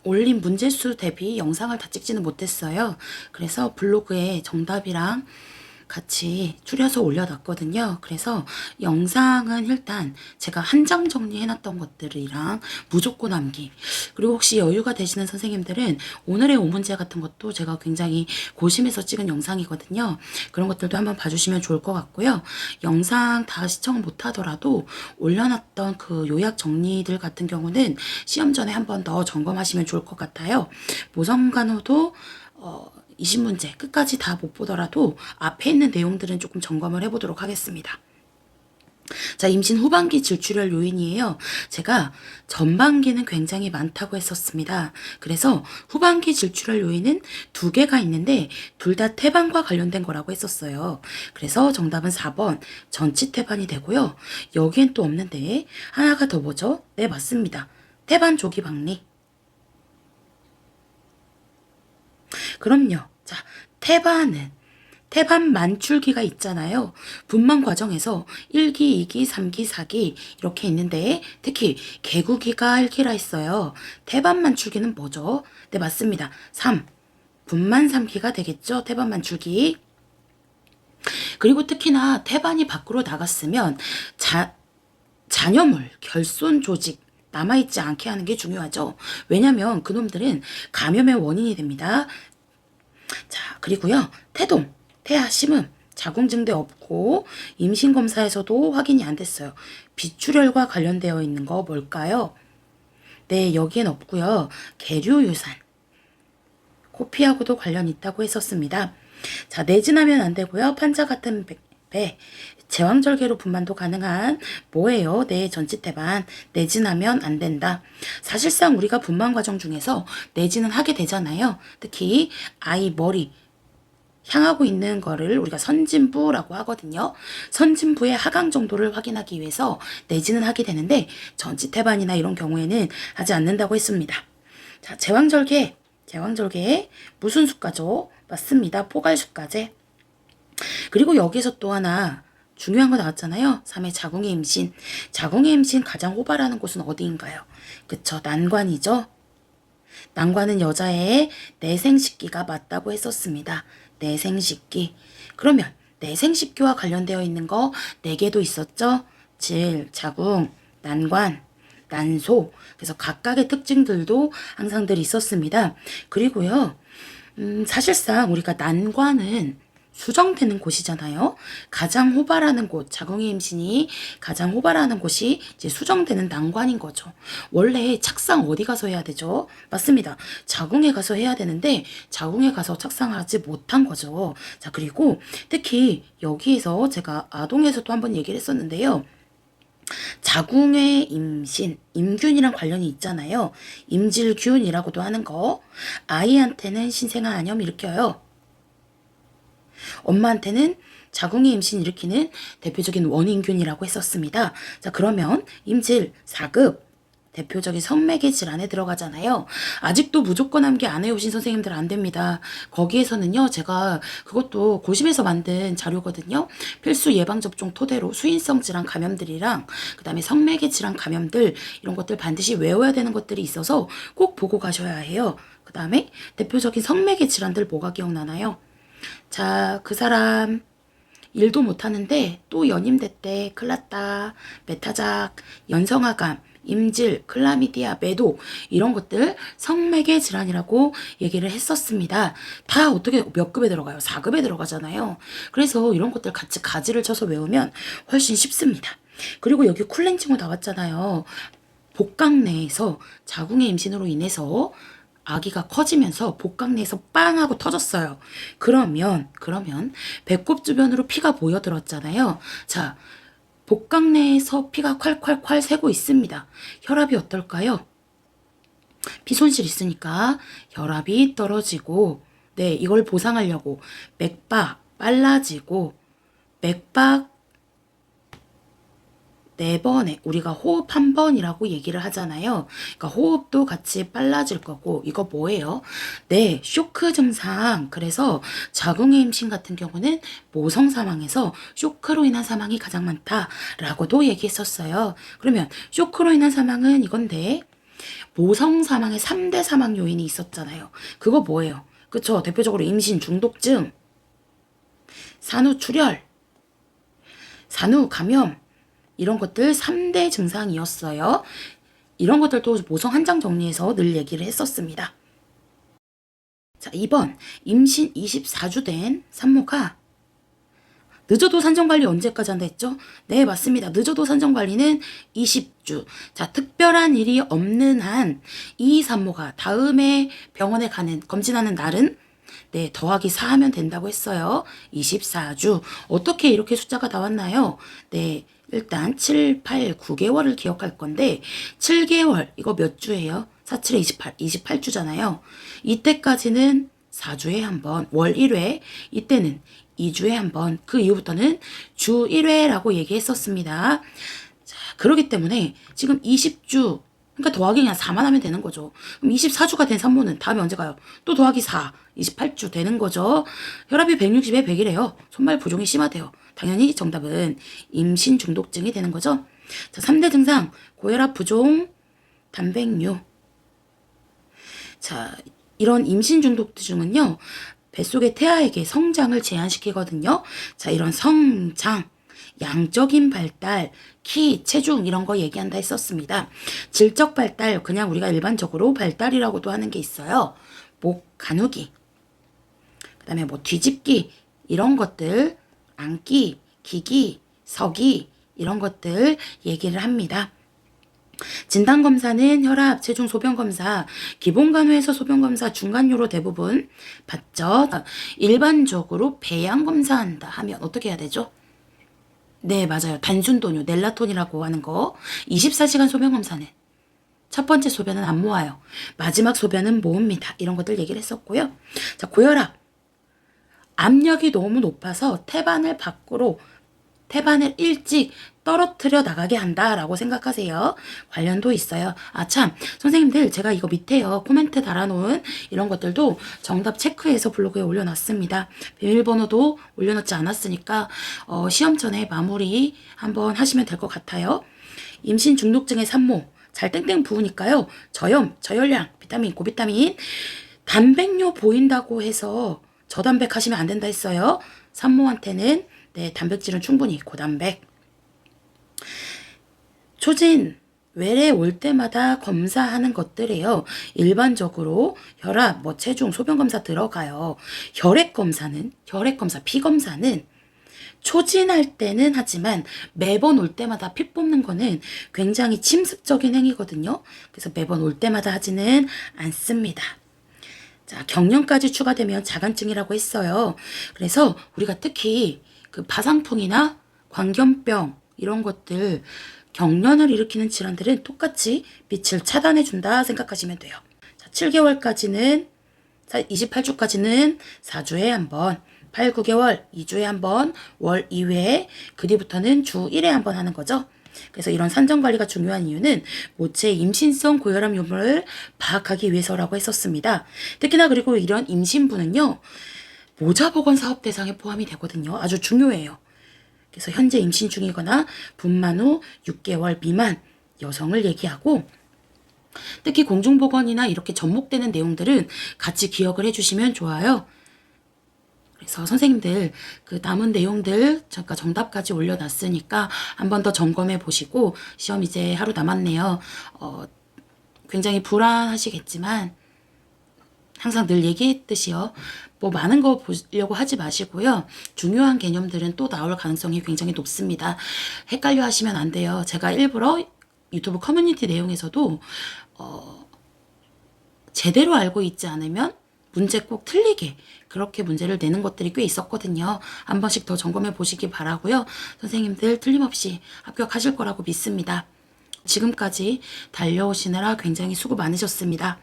올린 문제수 대비 영상을 다 찍지는 못했어요. 그래서 블로그에 정답이랑 같이 줄여서 올려놨거든요. 그래서 영상은 일단 제가 한 장 정리해놨던 것들이랑 무조건 암기, 그리고 혹시 여유가 되시는 선생님들은 오늘의 5문제 같은 것도 제가 굉장히 고심해서 찍은 영상이거든요. 그런 것들도 한번 봐주시면 좋을 것 같고요. 영상 다 시청 못하더라도 올려놨던 그 요약 정리들 같은 경우는 시험 전에 한 번 더 점검하시면 좋을 것 같아요. 모성간호도 20문제 끝까지 다 못 보더라도 앞에 있는 내용들은 조금 점검을 해보도록 하겠습니다. 자, 임신 후반기 질출혈 요인이에요. 제가 전반기는 굉장히 많다고 했었습니다. 그래서 후반기 질출혈 요인은 2개가 있는데 둘 다 태반과 관련된 거라고 했었어요. 그래서 정답은 4번 전치 태반이 되고요. 여기엔 또 없는데 하나가 더 뭐죠? 네, 맞습니다. 태반 조기 박리. 그럼요. 자, 태반 만출기가 있잖아요. 분만 과정에서 1기, 2기, 3기, 4기 이렇게 있는데 특히 개구기가 1기라 했어요. 태반 만출기는 뭐죠? 네, 맞습니다. 3. 분만 3기가 되겠죠? 태반 만출기. 그리고 특히나 태반이 밖으로 나갔으면 잔여물, 결손 조직 남아있지 않게 하는 게 중요하죠. 왜냐면 그놈들은 감염의 원인이 됩니다. 자, 그리고요. 태동, 태아, 심음, 자궁 증대 없고 임신검사에서도 확인이 안 됐어요. 비출혈과 관련되어 있는 거 뭘까요? 네, 여기엔 없고요. 계류유산, 코피하고도 관련 있다고 했었습니다. 자, 내진하면 안 되고요. 판자 같은 배, 제왕절개로 분만도 가능한 뭐예요? 네, 전치태반. 내진하면 안 된다. 사실상 우리가 분만 과정 중에서 내진은 하게 되잖아요. 특히 아이 머리 향하고 있는 거를 우리가 선진부라고 하거든요. 선진부의 하강 정도를 확인하기 위해서 내진은 하게 되는데 전치태반이나 이런 경우에는 하지 않는다고 했습니다. 자, 제왕절개 무슨 수가죠? 맞습니다. 포괄수가제. 그리고 여기서 또 하나 중요한 거 나왔잖아요. 3회 자궁의 임신. 자궁의 임신 가장 호발하는 곳은 어디인가요? 그쵸, 난관이죠. 난관은 여자의 내생식기가 맞다고 했었습니다. 내생식기. 그러면 내생식기와 관련되어 있는 거 4개도 있었죠? 질, 자궁, 난관, 난소. 그래서 각각의 특징들도 항상 늘 있었습니다. 그리고요. 사실상 우리가 난관은 수정되는 곳이잖아요. 가장 호발하는 곳, 자궁의 임신이 가장 호발하는 곳이 이제 수정되는 난관인 거죠. 원래 착상 어디 가서 해야 되죠? 맞습니다. 자궁에 가서 해야 되는데 자궁에 가서 착상하지 못한 거죠. 자, 그리고 특히 여기에서 제가 아동에서도 한번 얘기를 했었는데요. 자궁의 임신, 임균이랑 관련이 있잖아요. 임질균이라고도 하는 거. 아이한테는 신생아 안염 일으켜요. 엄마한테는 자궁의 임신 일으키는 대표적인 원인균이라고 했었습니다. 자, 그러면 임질 4급 대표적인 성매개 질환에 들어가잖아요. 아직도 무조건 암기 안 해오신 선생님들 안 됩니다. 거기에서는요, 제가 그것도 고심해서 만든 자료거든요. 필수 예방접종 토대로 수인성 질환 감염들이랑 그 다음에 성매개 질환 감염들 이런 것들 반드시 외워야 되는 것들이 있어서 꼭 보고 가셔야 해요. 그 다음에 대표적인 성매개 질환들 뭐가 기억나나요? 자, 그 사람 일도 못하는데 또 연임됐대. 큰일 났다. 메타작, 연성화감, 임질, 클라미디아, 매도 이런 것들 성매개 질환이라고 얘기를 했었습니다. 다 어떻게 몇 급에 들어가요? 4급에 들어가잖아요. 그래서 이런 것들 같이 가지를 쳐서 외우면 훨씬 쉽습니다. 그리고 여기 쿨렌징후 나왔잖아요. 복강 내에서 자궁의 임신으로 인해서 아기가 커지면서 복강 내에서 빵 하고 터졌어요. 그러면 배꼽 주변으로 피가 모여들었잖아요. 자, 복강 내에서 피가 콸콸콸 새고 있습니다. 혈압이 어떨까요? 피 손실 있으니까 혈압이 떨어지고, 네, 이걸 보상하려고 맥박 빨라지고, 맥박 4번에 우리가 호흡 1번이라고 얘기를 하잖아요. 그러니까 호흡도 같이 빨라질 거고, 이거 뭐예요? 네, 쇼크 증상. 그래서 자궁의 임신 같은 경우는 모성 사망에서 쇼크로 인한 사망이 가장 많다라고도 얘기했었어요. 그러면 쇼크로 인한 사망은 이건데 모성 사망의 3대 사망 요인이 있었잖아요. 그거 뭐예요? 그쵸? 대표적으로 임신 중독증, 산후출혈, 산후 감염, 이런 것들 3대 증상이었어요. 이런 것들도 모성 한 장 정리해서 늘 얘기를 했었습니다. 자, 2번 임신 24주 된 산모가 늦어도 산정관리 언제까지 한다 했죠? 네, 맞습니다. 늦어도 산정관리는 20주. 자, 특별한 일이 없는 한 이 산모가 다음에 병원에 가는 검진하는 날은 네, 더하기 4 하면 된다고 했어요. 24주. 어떻게 이렇게 숫자가 나왔나요? 네, 일단 7, 8, 9개월을 기억할 건데 7개월 이거 몇 주예요? 4, 7에 28, 28주잖아요. 이때까지는 4주에 한 번, 월 1회, 이때는 2주에 한 번, 그 이후부터는 주 1회라고 얘기했었습니다. 자, 그렇기 때문에 지금 20주, 그러니까 더하기 그냥 4만 하면 되는 거죠. 그럼 24주가 된 산모는 다음에 언제 가요? 또 더하기 4, 28주 되는 거죠. 혈압이 160에 100이래요. 손발 부종이 심하대요. 당연히 정답은 임신 중독증이 되는 거죠. 자, 3대 증상, 고혈압 부종, 단백뇨. 자, 이런 임신 중독증은요, 뱃속의 태아에게 성장을 제한시키거든요. 자, 이런 성장, 양적인 발달, 키, 체중 이런 거 얘기한다 했었습니다. 질적 발달, 그냥 우리가 일반적으로 발달이라고도 하는 게 있어요. 목 가누기, 그 다음에 뭐 뒤집기 이런 것들, 앉기, 기기, 서기 이런 것들 얘기를 합니다. 진단검사는 혈압, 체중, 소변검사, 기본간호에서 소변검사, 중간요로 대부분 받죠. 일반적으로 배양검사한다 하면 어떻게 해야 되죠? 네, 맞아요. 단순도뇨, 넬라톤이라고 하는 거. 24시간 소변검사는 첫 번째 소변은 안 모아요. 마지막 소변은 모읍니다. 이런 것들 얘기를 했었고요. 자, 고혈압. 압력이 너무 높아서 태반을 일찍 떨어뜨려 나가게 한다라고 생각하세요. 관련도 있어요. 아, 참, 선생님들 제가 이거 밑에요. 코멘트 달아놓은 이런 것들도 정답 체크해서 블로그에 올려놨습니다. 비밀번호도 올려놓지 않았으니까 시험 전에 마무리 한번 하시면 될 것 같아요. 임신 중독증의 산모, 잘 땡땡 부으니까요. 저염, 저열량, 비타민, 고비타민, 단백뇨 보인다고 해서 저단백 하시면 안 된다 했어요. 산모한테는 네, 단백질은 충분히 고단백. 초진, 외래 올 때마다 검사하는 것들이에요. 일반적으로 혈압, 뭐 체중, 소변검사 들어가요. 혈액검사, 피검사는 초진할 때는 하지만 매번 올 때마다 피 뽑는 거는 굉장히 침습적인 행위거든요. 그래서 매번 올 때마다 하지는 않습니다. 자, 경련까지 추가되면 자간증이라고 했어요. 그래서 우리가 특히 그 파상풍이나 광견병 이런 것들 경련을 일으키는 질환들은 똑같이 빛을 차단해준다 생각하시면 돼요. 자, 7개월까지는 28주까지는 4주에 한 번, 8, 9개월 2주에 한 번, 월 2회, 그 뒤부터는 주 1회 한 번 하는 거죠. 그래서 이런 산정관리가 중요한 이유는 모체의 임신성 고혈압 유무를 파악하기 위해서라고 했었습니다. 특히나 그리고 이런 임신부는요, 모자보건 사업 대상에 포함이 되거든요. 아주 중요해요. 그래서 현재 임신 중이거나 분만 후 6개월 미만 여성을 얘기하고, 특히 공중보건이나 이렇게 접목되는 내용들은 같이 기억을 해주시면 좋아요. 그래서 선생님들 그 남은 내용들 잠깐 정답까지 올려놨으니까 한 번 더 점검해 보시고, 시험 이제 하루 남았네요. 굉장히 불안하시겠지만 항상 늘 얘기했듯이요. 뭐 많은 거 보려고 하지 마시고요. 중요한 개념들은 또 나올 가능성이 굉장히 높습니다. 헷갈려 하시면 안 돼요. 제가 일부러 유튜브 커뮤니티 내용에서도 제대로 알고 있지 않으면 문제 꼭 틀리게 그렇게 문제를 내는 것들이 꽤 있었거든요. 한 번씩 더 점검해 보시기 바라고요. 선생님들 틀림없이 합격하실 거라고 믿습니다. 지금까지 달려오시느라 굉장히 수고 많으셨습니다.